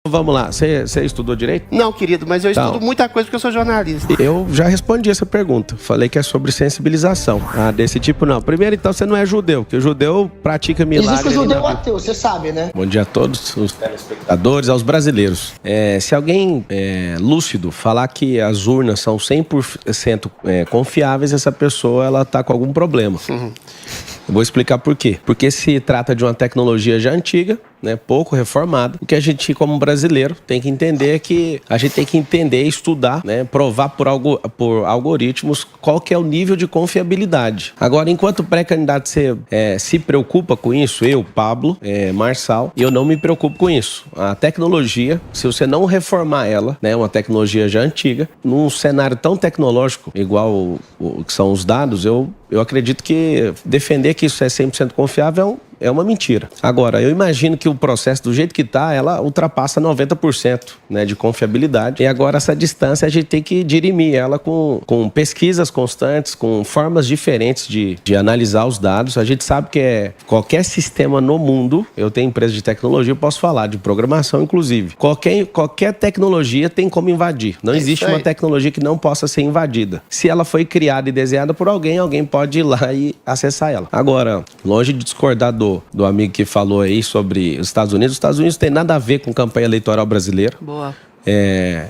Vamos lá, você estudou direito? Não, querido, mas eu estudo muita coisa porque eu sou jornalista. Eu já respondi essa pergunta. Falei que é sobre sensibilização. Desse tipo, não. Primeiro, então, você não é judeu, porque o judeu pratica milagre. Existe o judeu ateu, você sabe, né? Bom dia a todos os telespectadores, aos brasileiros. Se alguém lúcido falar que as urnas são 100% confiáveis, essa pessoa ela tá com algum problema. Eu vou explicar por quê. Porque se trata de uma tecnologia já antiga, né, pouco reformada. O que a gente, como brasileiro, tem que entender é que a gente tem que entender, estudar, né, provar por algoritmos qual que é o nível de confiabilidade. Agora, enquanto pré-candidato você se preocupa com isso, eu, Pablo, Marçal, eu não me preocupo com isso. A tecnologia, se você não reformar ela, né, uma tecnologia já antiga, num cenário tão tecnológico igual o que são os dados, eu acredito que defender que isso é 100% confiável é uma mentira. Agora, eu imagino que o processo, do jeito que está, ela ultrapassa 90%, né, de confiabilidade. E agora, essa distância, a gente tem que dirimir ela com pesquisas constantes, com formas diferentes de analisar os dados. A gente sabe que qualquer sistema no mundo, eu tenho empresa de tecnologia, eu posso falar de programação, inclusive. Qualquer tecnologia tem como invadir. Não existe uma tecnologia que não possa ser invadida. Se ela foi criada e desenhada por alguém pode ir lá e acessar ela. Agora, longe de discordar do amigo que falou aí sobre os Estados Unidos tem nada a ver com campanha eleitoral brasileira. Boa.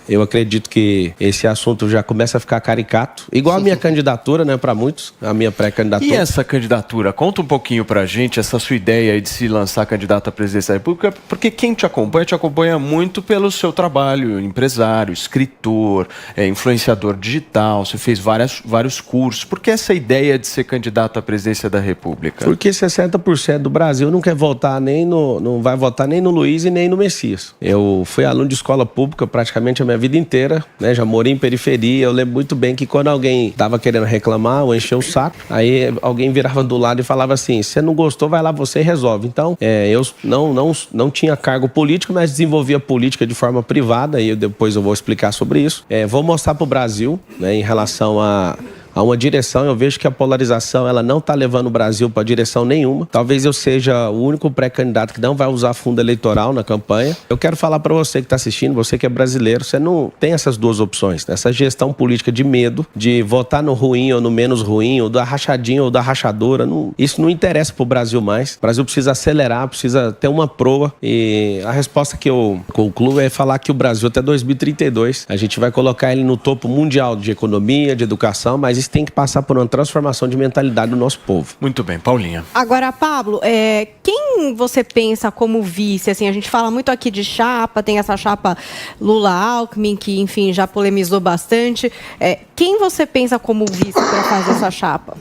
Eu acredito que esse assunto já começa a ficar caricato. Igual a minha candidatura, né, para muitos, a minha pré-candidatura. E essa candidatura? Conta um pouquinho pra gente, essa sua ideia aí de se lançar candidato à presidência da República, porque quem te acompanha muito pelo seu trabalho, empresário, escritor, influenciador digital, você fez vários cursos. Por que essa ideia de ser candidato à presidência da República? Porque 60% do Brasil não quer votar não vai votar nem no Luiz e nem no Messias. Eu fui aluno de escola pública praticamente a minha vida inteira, né? Já morei em periferia. Eu lembro muito bem que quando alguém tava querendo reclamar ou encher o saco, aí alguém virava do lado e falava assim: se você não gostou, vai lá você e resolve. Então, eu não tinha cargo político, mas desenvolvia política de forma privada, e depois eu vou explicar sobre isso. Vou mostrar pro Brasil, né, em relação a uma direção. Eu vejo que a polarização ela não está levando o Brasil para direção nenhuma. Talvez eu seja o único pré-candidato que não vai usar fundo eleitoral na campanha. Eu quero falar para você que está assistindo, você que é brasileiro, você não tem essas duas opções. Essa gestão política de medo, de votar no ruim ou no menos ruim, ou da rachadinha ou da rachadora, isso não interessa para o Brasil mais. O Brasil precisa acelerar, precisa ter uma proa. E a resposta que eu concluo é falar que o Brasil até 2032, a gente vai colocar ele no topo mundial de economia, de educação, mas isso tem que passar por uma transformação de mentalidade do nosso povo. Muito bem, Paulinha. Agora, Pablo, quem você pensa como vice? Assim, a gente fala muito aqui de chapa, tem essa chapa Lula-Alckmin, que, enfim, já polemizou bastante. Quem você pensa como vice para fazer essa chapa?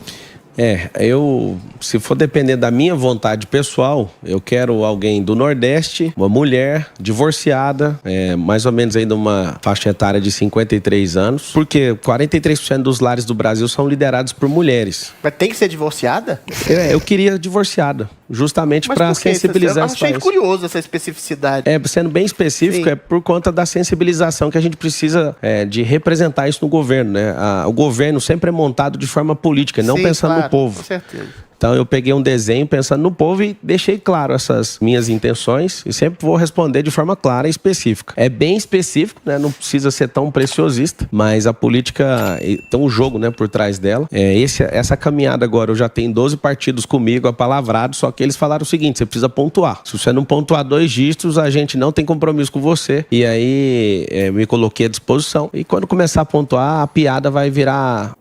Se for depender da minha vontade pessoal, eu quero alguém do Nordeste, uma mulher, divorciada, mais ou menos ainda uma faixa etária de 53 anos, porque 43% dos lares do Brasil são liderados por mulheres. Mas tem que ser divorciada? Eu queria divorciada, justamente para sensibilizar esse país. Eu achei curioso essa especificidade. Sendo bem específico, Sim. É por conta da sensibilização que a gente precisa de representar isso no governo, né? O governo sempre é montado de forma política, não pensando no povo. Com certeza. Então eu peguei um desenho pensando no povo e deixei claro essas minhas intenções e sempre vou responder de forma clara e específica. É bem específico, né? Não precisa ser tão preciosista, mas a política tem um jogo, né, por trás dela. Essa caminhada agora, eu já tenho 12 partidos comigo, apalavrados, só que eles falaram o seguinte: você precisa pontuar. Se você não pontuar 2 dígitos, a gente não tem compromisso com você. E aí me coloquei à disposição. E quando começar a pontuar, a piada vai virar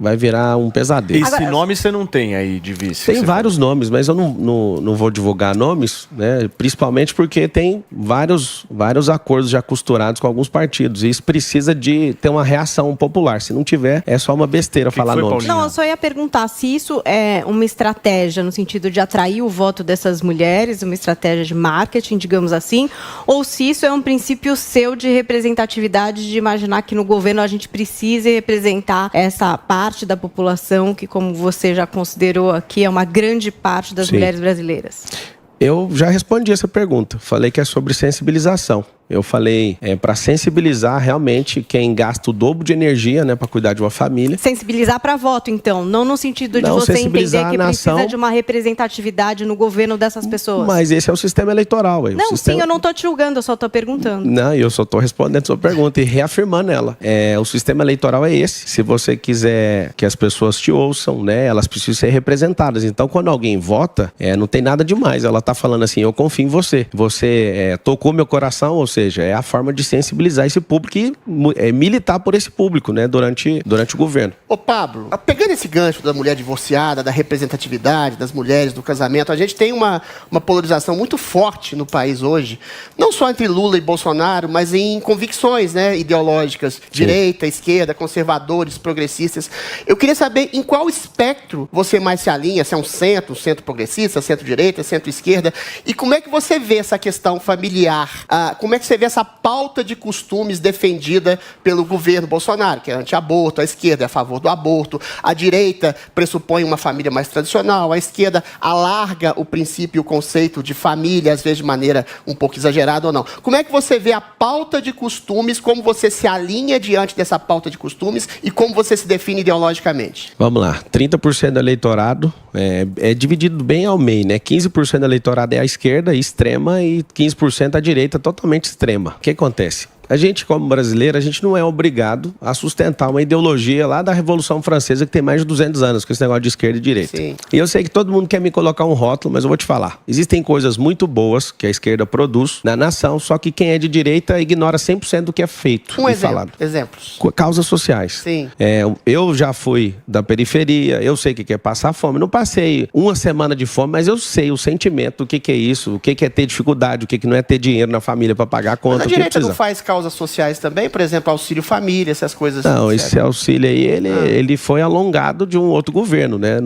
um pesadelo. Esse nome você não tem aí de vice? Tem vários nomes, mas eu não vou divulgar nomes, né? Principalmente porque tem vários acordos já costurados com alguns partidos. E isso precisa de ter uma reação popular. Se não tiver, é só uma besteira falar nomes. Paulinha? Não, eu só ia perguntar se isso é uma estratégia no sentido de atrair o voto dessas mulheres, uma estratégia de marketing, digamos assim, ou se isso é um princípio seu de representatividade, de imaginar que no governo a gente precise representar essa parte da população que, como você já considerou aqui, é uma grande parte das mulheres brasileiras. Eu já respondi essa pergunta. Falei que é sobre sensibilização. Eu falei para sensibilizar realmente quem gasta o dobro de energia, né, para cuidar de uma família. Sensibilizar para voto, então, não no sentido de Não, você entender que precisa nação, de uma representatividade no governo dessas pessoas. Mas esse é o sistema eleitoral. Não, sim, eu não estou te julgando, eu só estou perguntando. Não, eu só estou respondendo a sua pergunta e reafirmando ela. O sistema eleitoral é esse. Se você quiser que as pessoas te ouçam, né, elas precisam ser representadas. Então, quando alguém vota, não tem nada demais. Ela está falando assim, eu confio em você. Você tocou meu coração, ou seja, é a forma de sensibilizar esse público e militar por esse público, né, durante o governo. Ô Pablo, pegando esse gancho da mulher divorciada, da representatividade das mulheres, do casamento, a gente tem uma polarização muito forte no país hoje, não só entre Lula e Bolsonaro, mas em convicções, né, ideológicas, direita, esquerda, conservadores, progressistas. Eu queria saber em qual espectro você mais se alinha, se é um centro progressista, centro-direita, centro-esquerda, e como é que você vê essa questão familiar? Como é que você vê essa pauta de costumes defendida pelo governo Bolsonaro, que é anti-aborto, a esquerda é a favor do aborto, a direita pressupõe uma família mais tradicional, a esquerda alarga o princípio e o conceito de família, às vezes de maneira um pouco exagerada ou não. Como é que você vê a pauta de costumes, como você se alinha diante dessa pauta de costumes e como você se define ideologicamente? Vamos lá, 30% do eleitorado é dividido bem ao meio, né? 15% do eleitorado é a esquerda extrema e 15% a direita totalmente extrema. O que acontece? A gente, como brasileiro, a gente não é obrigado a sustentar uma ideologia lá da Revolução Francesa que tem mais de 200 anos, com esse negócio de esquerda e direita. Sim. E eu sei que todo mundo quer me colocar um rótulo, mas eu vou te falar. Existem coisas muito boas que a esquerda produz na nação, só que quem é de direita ignora 100% do que é feito e falado. Exemplos. Causas sociais. Sim. Eu já fui da periferia, eu sei o que é passar fome. Não passei uma semana de fome, mas eu sei o sentimento do que é isso, o que é ter dificuldade, o que não é ter dinheiro na família para pagar a conta. Mas a direita não faz causas sociais também, por exemplo, auxílio família, essas coisas. Não, esse auxílio aí, ele foi alongado de um outro governo, né?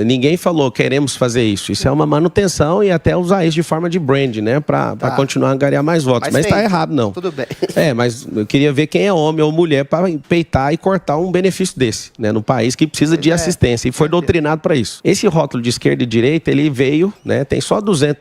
Ninguém falou, queremos fazer isso. Isso é uma manutenção e até usar isso de forma de brand, né? Para continuar a angariar mais votos. Mas tá errado, não. Tudo bem. Mas eu queria ver quem é homem ou mulher para peitar e cortar um benefício desse, né? No país que precisa de assistência. E foi doutrinado para isso. Esse rótulo de esquerda e direita, ele veio, né? Tem só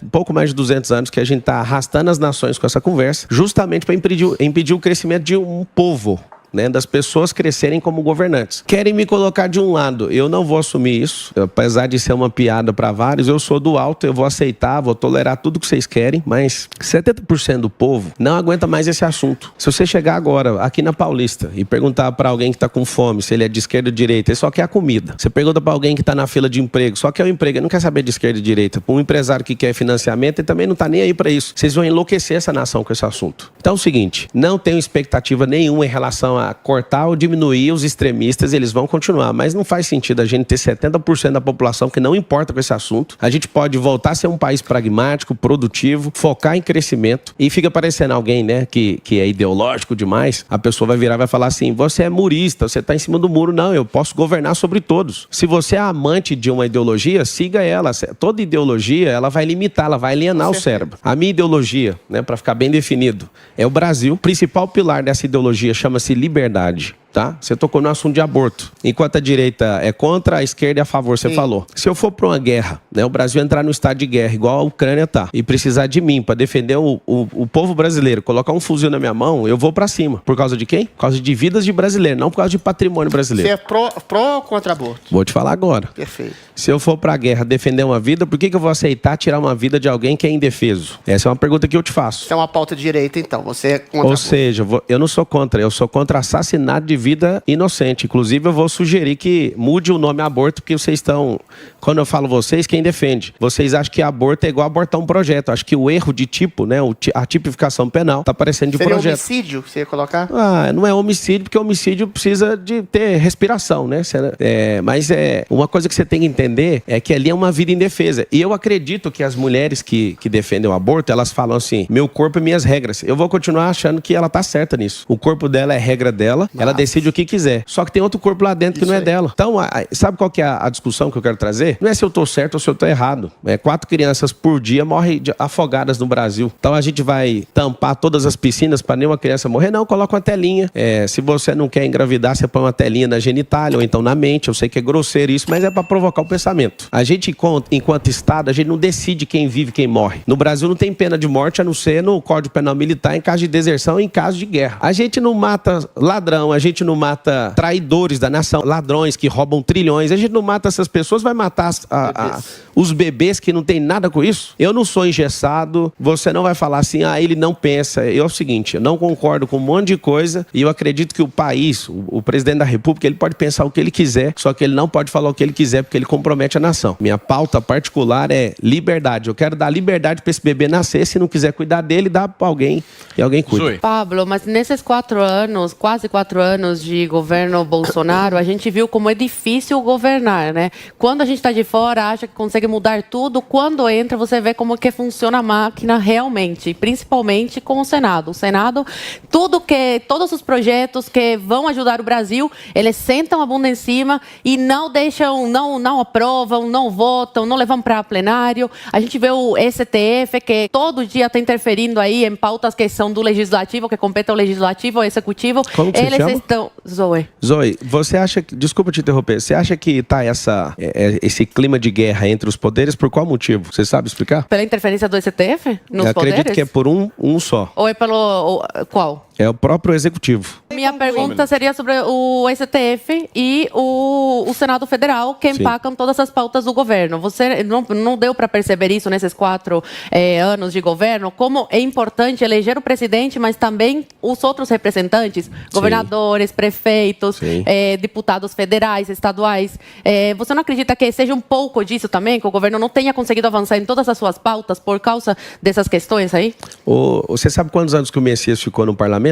pouco mais de 200 anos que a gente tá arrastando as nações com essa conversa, justamente para impedir o crescimento de um povo, né, das pessoas crescerem como governantes. Querem me colocar de um lado, eu não vou assumir isso, apesar de ser uma piada para vários, eu sou do alto, eu vou aceitar, vou tolerar tudo que vocês querem, mas 70% do povo não aguenta mais esse assunto. Se você chegar agora aqui na Paulista e perguntar para alguém que está com fome, se ele é de esquerda ou de direita, ele só quer a comida. Você pergunta para alguém que está na fila de emprego, só quer o emprego, ele não quer saber de esquerda e direita. Para um empresário que quer financiamento, ele também não está nem aí para isso. Vocês vão enlouquecer essa nação com esse assunto. Então é o seguinte, não tenho expectativa nenhuma em relação a cortar ou diminuir os extremistas, eles vão continuar, mas não faz sentido a gente ter 70% da população que não importa com esse assunto. A gente pode voltar a ser um país pragmático, produtivo, focar em crescimento e fica parecendo alguém, né, que é ideológico demais, a pessoa vai virar e vai falar assim, você é murista, você está em cima do muro. Não, eu posso governar sobre todos. Se você é amante de uma ideologia, siga ela. Toda ideologia, ela vai limitar, ela vai alienar o cérebro. A minha ideologia, né, para ficar bem definido, é o Brasil. O principal pilar dessa ideologia chama-se liberdade. Tá? Você tocou no assunto de aborto. Enquanto a direita é contra, a esquerda é a favor, você falou. Se eu for para uma guerra, né, o Brasil entrar no estado de guerra, igual a Ucrânia tá, e precisar de mim para defender o povo brasileiro, colocar um fuzil na minha mão, eu vou para cima. Por causa de quem? Por causa de vidas de brasileiro, não por causa de patrimônio brasileiro. Você é pró ou contra aborto? Vou te falar agora. Perfeito. Se eu for para a guerra defender uma vida, por que eu vou aceitar tirar uma vida de alguém que é indefeso? Essa é uma pergunta que eu te faço. Isso é uma pauta de direita, então. Você é contra Ou seja, eu não sou contra, eu sou contra assassinato de vida inocente. Inclusive, eu vou sugerir que mude o nome aborto, porque vocês estão... Quando eu falo vocês, quem defende? Vocês acham que aborto é igual abortar um projeto. Acho que o erro de tipo, né, a tipificação penal, tá parecendo de Seria projeto. Homicídio que você ia colocar? Não é homicídio, porque homicídio precisa de ter respiração, né? Mas uma coisa que você tem que entender é que ali é uma vida indefesa. E eu acredito que as mulheres que defendem o aborto, elas falam assim, meu corpo e minhas regras. Eu vou continuar achando que ela tá certa nisso. O corpo dela é regra dela, ela decide decide o que quiser. Só que tem outro corpo lá dentro que não é dela. Então, sabe qual que é a discussão que eu quero trazer? Não é se eu tô certo ou se eu tô errado. 4 crianças por dia morrem afogadas no Brasil. Então, a gente vai tampar todas as piscinas para nenhuma criança morrer? Não, coloca uma telinha. Se você não quer engravidar, você põe uma telinha na genitália ou então na mente. Eu sei que é grosseiro isso, mas é para provocar o pensamento. A gente, enquanto Estado, a gente não decide quem vive e quem morre. No Brasil não tem pena de morte, a não ser no Código Penal Militar, em caso de deserção e em caso de guerra. A gente não mata ladrão, a gente não mata traidores da nação, ladrões que roubam trilhões, a gente não mata essas pessoas, vai matar os bebês que não tem nada com isso? Eu não sou engessado, você não vai falar assim, ele não pensa. É o seguinte, eu não concordo com um monte de coisa e eu acredito que o país, o presidente da República, ele pode pensar o que ele quiser, só que ele não pode falar o que ele quiser porque ele compromete a nação. Minha pauta particular é liberdade. Eu quero dar liberdade para esse bebê nascer, se não quiser cuidar dele, dá para alguém e alguém cuida. Pablo, mas nesses 4 anos, quase 4 anos de governo Bolsonaro, a gente viu como é difícil governar, né? Quando a gente está de fora, acha que consegue mudar tudo, quando entra, você vê como que funciona a máquina realmente, principalmente com o Senado. O Senado, todos os projetos que vão ajudar o Brasil, eles sentam a bunda em cima e não deixam, não aprovam, não votam, não levam para plenário. A gente vê o STF, que todo dia está interferindo aí em pautas que são do legislativo, que competem ao legislativo, ao executivo. Como que eles você chama? estão... Zoe, você acha que... Desculpa te interromper. Você acha que tá esse clima de guerra entre os poderes por qual motivo? Você sabe explicar? pela interferência do STF nos Eu acredito poderes? que é por um só. Ou é pelo... qual? É o próprio executivo. Minha pergunta seria sobre o STF e o Senado Federal, que empacam todas as pautas do governo. Você não deu para perceber isso nesses 4 anos de governo? Como é importante eleger o presidente, mas também os outros representantes, governadores, prefeitos, deputados federais, estaduais. Você não acredita que seja um pouco disso também, que o governo não tenha conseguido avançar em todas as suas pautas por causa dessas questões aí? Você sabe quantos anos que o Messias ficou no parlamento?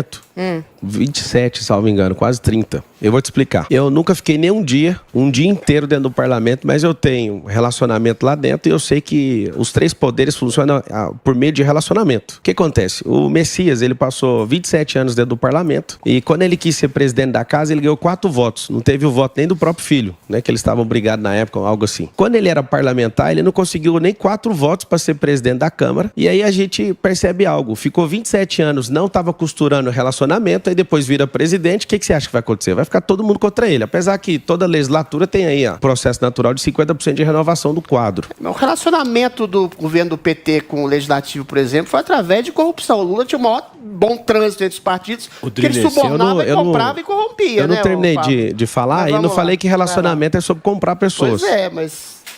27, salvo engano, quase 30. Eu vou te explicar. Eu nunca fiquei nem um dia inteiro dentro do parlamento, mas eu tenho relacionamento lá dentro e eu sei que os 3 poderes funcionam por meio de relacionamento. O que acontece? O Messias, ele passou 27 anos dentro do parlamento e quando ele quis ser presidente da casa, ele ganhou 4 votos. Não teve o voto nem do próprio filho, né? Que eles estavam brigados na época, algo assim. Quando ele era parlamentar, ele não conseguiu nem 4 votos para ser presidente da Câmara e aí a gente percebe algo. Ficou 27 anos, não estava costurando o relacionamento, aí depois vira presidente, o que você acha que vai acontecer? Vai ficar todo mundo contra ele, apesar que toda legislatura tem aí processo natural de 50% de renovação do quadro. O relacionamento do governo do PT com o legislativo, por exemplo, foi através de corrupção. O Lula tinha o maior bom trânsito entre os partidos, que ele subornava e comprava e corrompia. Eu não terminei de falar e não falei que relacionamento é sobre comprar pessoas. Pois é,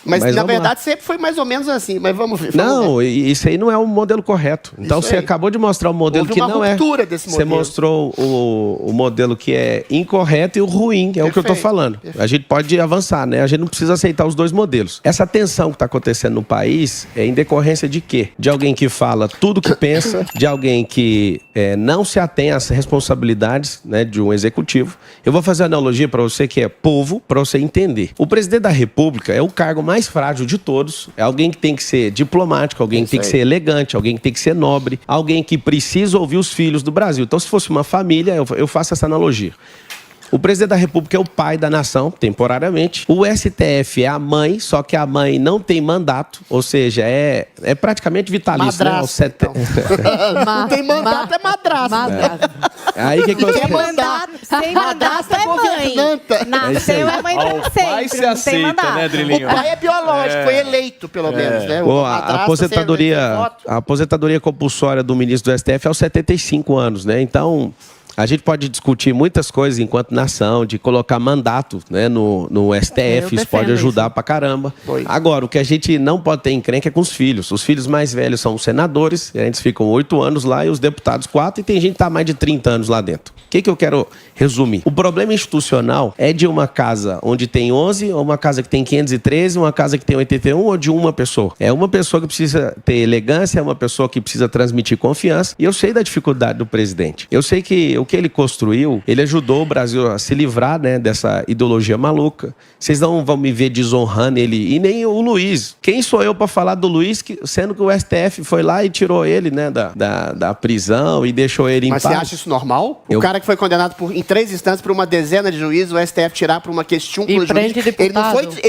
mas na verdade sempre foi mais ou menos assim, mas vamos ver. Não, isso aí não é um modelo correto. Então você acabou de mostrar um modelo que não é. Desse modelo. Você mostrou o modelo que é incorreto e o ruim, é o que eu estou falando. A gente pode avançar, né? A gente não precisa aceitar os 2 modelos. Essa tensão que está acontecendo no país é em decorrência de quê? De alguém que fala tudo que pensa, de alguém que não se atém às responsabilidades, né, de um executivo. Eu vou fazer uma analogia para você que é povo, para você entender. O presidente da República é o cargo mais frágil de todos, é alguém que tem que ser diplomático, alguém que tem que ser elegante, alguém que tem que ser nobre, alguém que precisa ouvir os filhos do Brasil. Então, se fosse uma família, eu faço essa analogia. O presidente da República é o pai da nação, temporariamente. O STF é a mãe, só que a mãe não tem mandato, ou seja, é praticamente vitalício. Madrasta, né? Então. Não tem mandato, é madrasta. Aí o que Sem mandato é mãe. Nasceu é mãe pra sempre. Pai se aceita, né, Drilinho? O pai é biológico, foi eleito, pelo menos, né? A aposentadoria compulsória do ministro do STF é aos 75 anos, né? Então, a gente pode discutir muitas coisas enquanto nação, de colocar mandato, né, no STF, isso pode ajudar pra caramba. Agora, o que a gente não pode ter encrenca é com os filhos. Os filhos mais velhos são os senadores, eles ficam 8 anos lá e os deputados 4, e tem gente que tá há mais de 30 anos lá dentro. O que eu quero resumir? O problema institucional é de uma casa onde tem 11, ou uma casa que tem 513, uma casa que tem 81, ou de uma pessoa. É uma pessoa que precisa ter elegância, é uma pessoa que precisa transmitir confiança, e eu sei da dificuldade do presidente. Eu sei que o que ele construiu, ele ajudou o Brasil a se livrar, né, dessa ideologia maluca. Vocês não vão me ver desonrando ele, e nem o Luiz. Quem sou eu para falar do Luiz, sendo que o STF foi lá e tirou ele, né, da prisão e deixou ele em paz? Mas você acha isso normal? O cara que foi condenado em 3 instâncias por uma dezena de juízes, o STF tirar por uma questiúncula jurídica, ele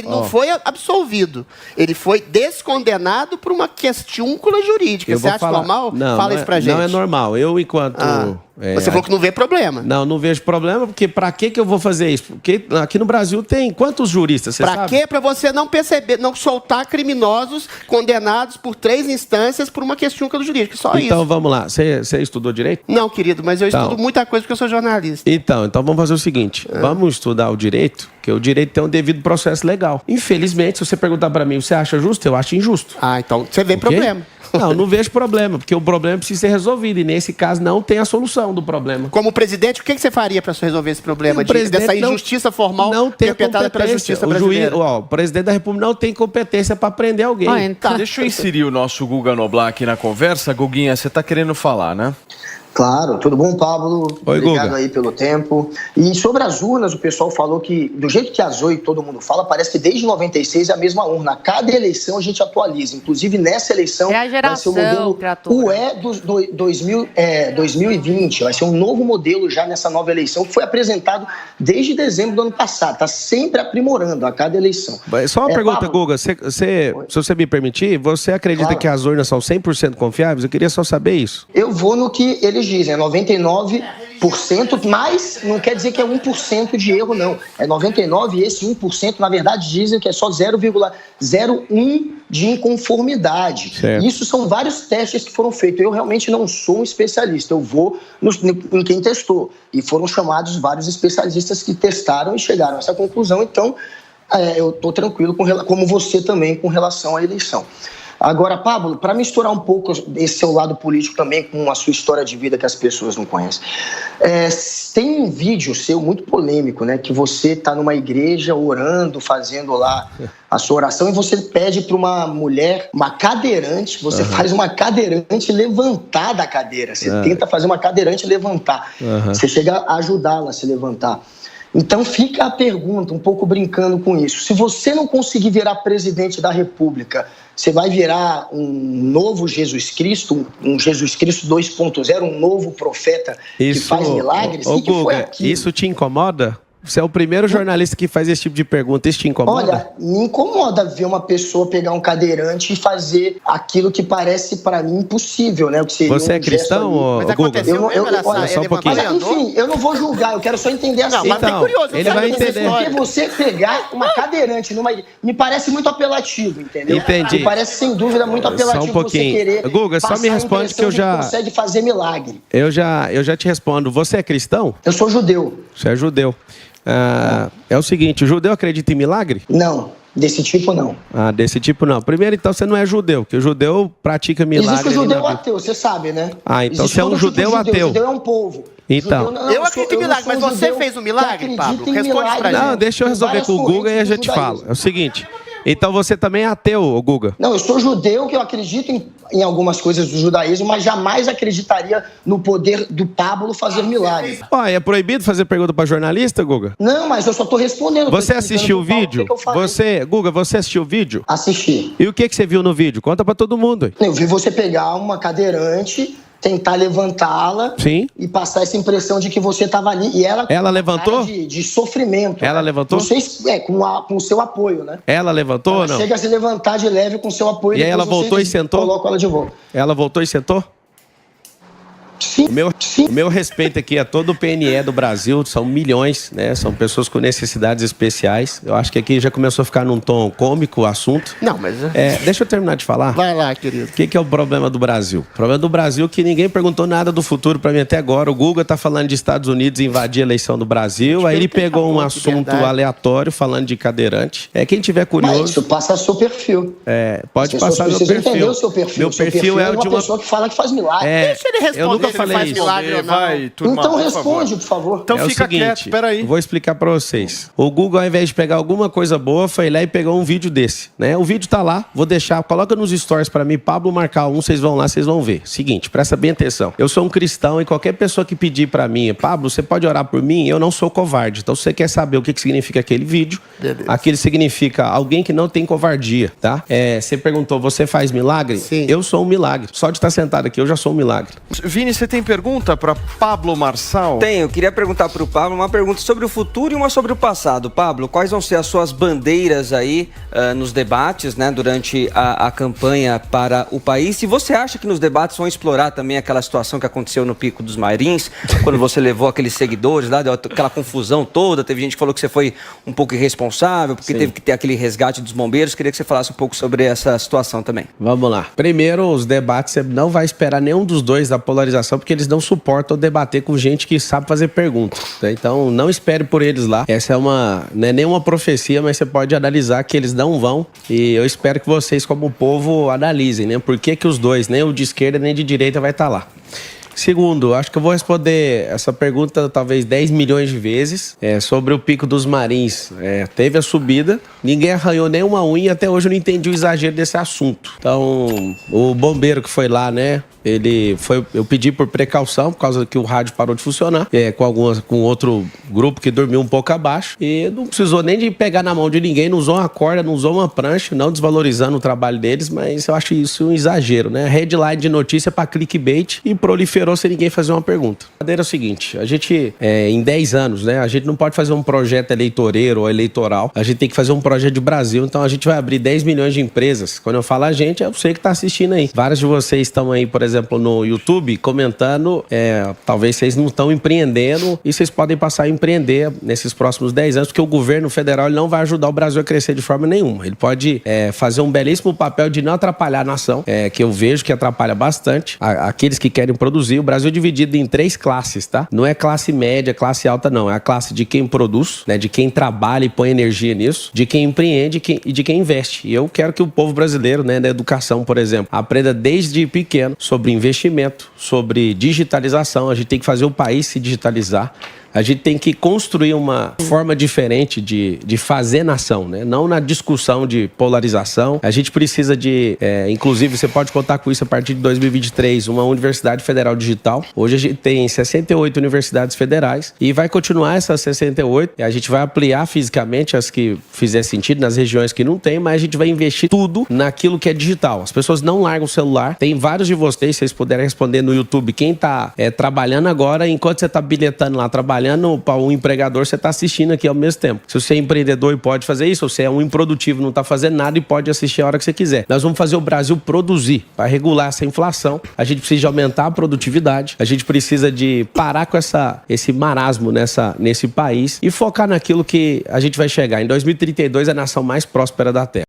não foi absolvido. Ele foi descondenado por uma questiúncula jurídica. Você acha normal? Fala isso pra gente. Não é normal. Eu, enquanto... Você falou que não vê problema. Não vejo problema, porque pra que eu vou fazer isso? Porque aqui no Brasil tem quantos juristas, você sabe? Pra quê? Pra você não perceber, não soltar criminosos condenados por 3 instâncias por uma questiúncula jurídica. Só isso. Então, vamos lá. Você estudou direito? Não, querido, mas eu estudo muita coisa porque eu sou jornalista. Então vamos fazer o seguinte. Vamos estudar o direito, que o direito tem um devido processo legal. Infelizmente, se você perguntar pra mim, você acha justo? Eu acho injusto. Então você vê problema. Não vejo problema, porque o problema precisa ser resolvido. E nesse caso não tem a solução do problema. Como presidente, o que você faria para resolver esse problema dessa injustiça formal perpetrada pela justiça brasileira? O presidente da República não tem competência para prender alguém. Deixa eu inserir o nosso Guga Noblar aqui na conversa. Guguinha, você está querendo falar, né? Claro, tudo bom, Pablo? Oi, obrigado Guga. aí pelo tempo. E sobre as urnas, o pessoal falou que, do jeito que a Zoe todo mundo fala, parece que desde 96 é a mesma urna. Cada eleição a gente atualiza. Inclusive, nessa eleição a geração, vai ser o modelo UE 2020. Vai ser um novo modelo já nessa nova eleição, que foi apresentado desde dezembro do ano passado. Está sempre aprimorando a cada eleição. Só uma pergunta, Pablo, Guga. Se você me permitir, você acredita que as urnas são 100% confiáveis? Eu queria só saber isso. Eu vou no que eles dizem, é 99%, mas não quer dizer que é 1% de erro, não. É 99% e esse 1%, na verdade, dizem que é só 0,01% de inconformidade. Certo. Isso são vários testes que foram feitos. Eu realmente não sou um especialista, eu vou em quem testou. E foram chamados vários especialistas que testaram e chegaram a essa conclusão. Então, eu estou tranquilo, como você também, com relação à eleição. Agora, Pablo, para misturar um pouco esse seu lado político também com a sua história de vida que as pessoas não conhecem, tem um vídeo seu muito polêmico, né? Que você está numa igreja orando, fazendo lá a sua oração e você pede para uma mulher, uma cadeirante, você faz uma cadeirante levantar da cadeira. Você tenta fazer uma cadeirante levantar. Você chega a ajudá-la a se levantar. Então fica a pergunta, um pouco brincando com isso. Se você não conseguir virar presidente da República, você vai virar um novo Jesus Cristo, um Jesus Cristo 2.0, um novo profeta que faz milagres? O que foi aquilo? Isso te incomoda? Você é o primeiro jornalista que faz esse tipo de pergunta. Isso te incomoda? Olha, me incomoda ver uma pessoa pegar um cadeirante e fazer aquilo que parece, para mim, impossível, né? O que seria você é cristão, ou Guga? Olha, só um pouquinho. Mas, enfim, eu não vou julgar, eu quero só entender assim. Mas é curioso, ele vai entender. Porque você pegar uma cadeirante me parece muito apelativo, entendeu? Entendi. Me parece, sem dúvida, muito apelativo só um pouquinho. Você querer Guga, só me responde que eu já... consegue fazer milagre. Eu já te respondo. Você é cristão? Eu sou judeu. Você é judeu. É o seguinte, o judeu acredita em milagre? Não, desse tipo não. Desse tipo não. Primeiro, então, você não é judeu, porque o judeu pratica milagre. Existe o judeu ateu, você sabe, né? Então você é um judeu ateu. O judeu é um povo. Então. Eu acredito em milagre, mas você fez um milagre, Pablo? Responde pra gente. Não, deixa eu resolver com o Guga e a gente fala. É o seguinte... Então você também é ateu, Guga? Não, eu sou judeu, que eu acredito em algumas coisas do judaísmo, mas jamais acreditaria no poder do Pablo fazer milagres. É proibido fazer pergunta para jornalista, Guga? Não, mas eu só estou respondendo. Você assistiu o vídeo? Guga, você assistiu o vídeo? Assisti. E o que você viu no vídeo? Conta para todo mundo. Eu vi você pegar uma cadeirante, tentar levantá-la e passar essa impressão de que você estava ali. E ela levantou? De sofrimento. Ela levantou? Com o seu apoio, né? Ela levantou ou não? Chega a se levantar de leve com o seu apoio. E aí ela voltou e sentou? Coloca ela de volta. Ela voltou e sentou? Sim. O meu respeito aqui a todo o PNE do Brasil, são milhões, né? São pessoas com necessidades especiais. Eu acho que aqui já começou a ficar num tom cômico o assunto. Não, mas... deixa eu terminar de falar. Vai lá, querido. O que é o problema do Brasil? O problema do Brasil é que ninguém perguntou nada do futuro pra mim até agora. O Guga tá falando de Estados Unidos invadir a eleição do Brasil, aí ele pegou um assunto aleatório falando de cadeirante. Quem tiver curioso... Mas isso passa seu perfil. Pode passar meu perfil. Entender o seu perfil. Meu perfil é o de uma pessoa que fala que faz milagre. Deixa ele responder. Eu nunca falei faz isso. milagre ou não. Vai, turma, Então por responde, por favor. Então É o fica seguinte, quieto, peraí. Vou explicar pra vocês. O Google, ao invés de pegar alguma coisa boa, foi lá e pegou um vídeo desse, né? O vídeo tá lá, vou deixar, coloca nos stories pra mim, Pablo Marcal 1, vocês vão lá, vocês vão ver. Seguinte, presta bem atenção. Eu sou um cristão e qualquer pessoa que pedir pra mim, Pablo, você pode orar por mim? Eu não sou covarde. Então, se você quer saber o que significa aquele vídeo, aquele significa alguém que não tem covardia, tá? Você perguntou, você faz milagre? Sim. Eu sou um milagre. Só de estar sentado aqui, eu já sou um milagre. Vini, você tem pergunta para Pablo Marçal? Tenho, queria perguntar para o Pablo uma pergunta sobre o futuro e uma sobre o passado. Pablo, quais vão ser as suas bandeiras aí nos debates, né, durante a campanha para o país? E você acha que nos debates vão explorar também aquela situação que aconteceu no Pico dos Marins, quando você levou aqueles seguidores lá, deu aquela confusão toda, teve gente que falou que você foi um pouco irresponsável, porque teve que ter aquele resgate dos bombeiros. Queria que você falasse um pouco sobre essa situação também. Vamos lá. Primeiro, os debates, você não vai esperar nenhum dos dois da polarização, porque eles não suportam debater com gente que sabe fazer perguntas, né? Então, não espere por eles lá. Essa não é nenhuma profecia, mas você pode analisar que eles não vão. E eu espero que vocês, como povo, analisem, né? Por que os dois, nem o de esquerda nem de direita, vai estar lá. Segundo, acho que eu vou responder essa pergunta talvez 10 milhões de vezes, sobre o Pico dos Marins. Teve a subida, ninguém arranhou nenhuma unha, até hoje eu não entendi o exagero desse assunto. Então, o bombeiro que foi lá, né, eu pedi por precaução, por causa que o rádio parou de funcionar, com outro grupo que dormiu um pouco abaixo, e não precisou nem de pegar na mão de ninguém, não usou uma corda, não usou uma prancha, não desvalorizando o trabalho deles, mas eu acho isso um exagero, né? Headline de notícia para clickbait e proliferou sem ninguém fazer uma pergunta. A verdade é o seguinte, a gente, em 10 anos, né, a gente não pode fazer um projeto eleitoreiro ou eleitoral, a gente tem que fazer um projeto de Brasil, então a gente vai abrir 10 milhões de empresas. Quando eu falo a gente, é você que está assistindo aí. Vários de vocês estão aí, por exemplo, no YouTube, comentando, talvez vocês não estão empreendendo e vocês podem passar a empreender nesses próximos 10 anos, porque o governo federal ele não vai ajudar o Brasil a crescer de forma nenhuma. Ele pode fazer um belíssimo papel de não atrapalhar a nação, que eu vejo que atrapalha bastante aqueles que querem produzir. O Brasil é dividido em 3 classes, tá? Não é classe média, classe alta, não. É a classe de quem produz, né? De quem trabalha e põe energia nisso, de quem empreende e de quem investe. E eu quero que o povo brasileiro, né, da educação, por exemplo, aprenda desde pequeno sobre investimento, sobre digitalização. A gente tem que fazer o país se digitalizar. A gente tem que construir uma forma diferente de fazer nação, né? Não na discussão de polarização. A gente precisa inclusive, você pode contar com isso a partir de 2023, uma Universidade Federal Digital. Hoje a gente tem 68 universidades federais e vai continuar essas 68. E a gente vai ampliar fisicamente as que fizer sentido nas regiões que não tem, mas a gente vai investir tudo naquilo que é digital. As pessoas não largam o celular. Tem vários de vocês, se vocês puderem responder no YouTube, quem está trabalhando agora, enquanto você está bilhetando lá, trabalhando para um empregador, você está assistindo aqui ao mesmo tempo. Se você é empreendedor e pode fazer isso, ou você é um improdutivo, não está fazendo nada e pode assistir a hora que você quiser. Nós vamos fazer o Brasil produzir. Para regular essa inflação, a gente precisa de aumentar a produtividade, a gente precisa de parar com esse marasmo nesse país e focar naquilo que a gente vai chegar. Em 2032, a nação mais próspera da Terra.